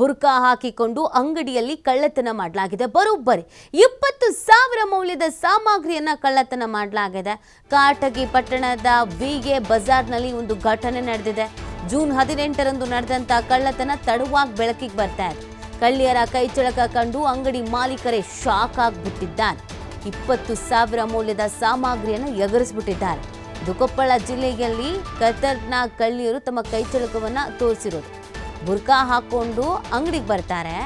ಬುರ್ಕಾ ಹಾಕಿಕೊಂಡು ಅಂಗಡಿಯಲ್ಲಿ ಕಳ್ಳತನ ಮಾಡಲಾಗಿದೆ. ಬರೋಬ್ಬರಿ 20,000 ಮೌಲ್ಯದ ಸಾಮಗ್ರಿಯನ್ನ ಕಳ್ಳತನ ಮಾಡಲಾಗಿದೆ. ಕಾಟಗಿ ಪಟ್ಟಣದ ವಿಗೆ ಬಜಾರ್ನಲ್ಲಿ ಒಂದು ಘಟನೆ ನಡೆದಿದೆ. ಜೂನ್ 18ರಂದು ನಡೆದಂತ ಕಳ್ಳತನ ತಡವಾಗಿ ಬೆಳಕಿಗೆ ಬರ್ತಾ ಇದೆ. ಕಳ್ಳಿಯರ ಕೈಚಳಕ ಕಂಡು ಅಂಗಡಿ ಮಾಲೀಕರೇ ಶಾಕ್ ಆಗಿಬಿಟ್ಟಿದ್ದಾರೆ. 20,000 ಮೌಲ್ಯದ ಸಾಮಗ್ರಿಯನ್ನು ಎಗರಿಸಿಬಿಟ್ಟಿದ್ದಾರೆ. ಇದು ಕೊಪ್ಪಳ ಜಿಲ್ಲೆಯಲ್ಲಿ ಕತರ್ನ ಕಳ್ಳಿಯರು ತಮ್ಮ ಕೈಚಳಕವನ್ನ ತೋರಿಸಿರೋದು. ಬುರ್ಕಾ ಹಾಕೊಂಡು ಅಂಗಡಿಗೆ ಬರ್ತಾರೆ,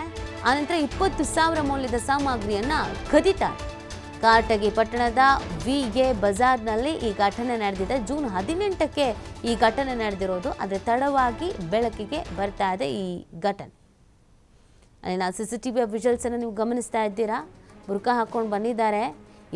ಆನಂತರ 20,000 ಮೌಲ್ಯದ ಸಾಮಗ್ರಿಯನ್ನ ಕದೀತಾರೆ. ಕಾಟಗಿ ಪಟ್ಟಣದ ವಿಗೆ ಬಜಾರ್ನಲ್ಲಿ ಈ ಘಟನೆ ನಡೆದಿದೆ. ಜೂನ್ 18ಕ್ಕೆ ಈ ಘಟನೆ ನಡೆದಿರೋದು, ಆದರೆ ತಡವಾಗಿ ಬೆಳಕಿಗೆ ಬರ್ತಾ ಇದೆ ಈ ಘಟನೆ. ಅಲ್ಲಿನ CCTV ವಿಜುವಲ್ಸ್ ಅನ್ನು ನೀವು ಗಮನಿಸ್ತಾ ಇದ್ದೀರಾ. ಬುರ್ಕಾ ಹಾಕೊಂಡು ಬಂದಿದ್ದಾರೆ,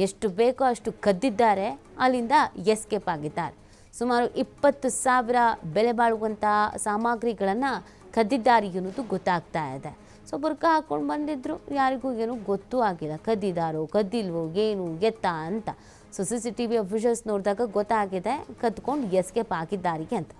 ಎಷ್ಟು ಬೇಕೋ ಅಷ್ಟು ಕದ್ದಿದ್ದಾರೆ, ಅಲ್ಲಿಂದ ಎಸ್ಕೇಪ್ ಆಗಿದ್ದಾರೆ. ಸುಮಾರು 20,000 ಬೆಲೆ ಬಾಳುವಂಥ ಸಾಮಗ್ರಿಗಳನ್ನು ಕದ್ದಿದ್ದಾರೆ ಅನ್ನೋದು ಗೊತ್ತಾಗ್ತಾ ಇದೆ. ಸೊ ಬುರ್ಕಾ ಹಾಕೊಂಡು ಬಂದಿದ್ರು, ಯಾರಿಗೂ ಏನೂ ಗೊತ್ತೂ ಆಗಿಲ್ಲ, ಕದ್ದಿದ್ದಾರೋ ಕದ್ದಿಲ್ವೋ ಏನು ಎತ್ತ ಅಂತ. ಸೊ CCTV ವಿಜುವಲ್ಸ್ ನೋಡಿದಾಗ ಗೊತ್ತಾಗಿದೆ ಕದ್ಕೊಂಡು ಎಸ್ಕೇಪ್ ಆಗಿದ್ದಾರೆ ಅಂತ.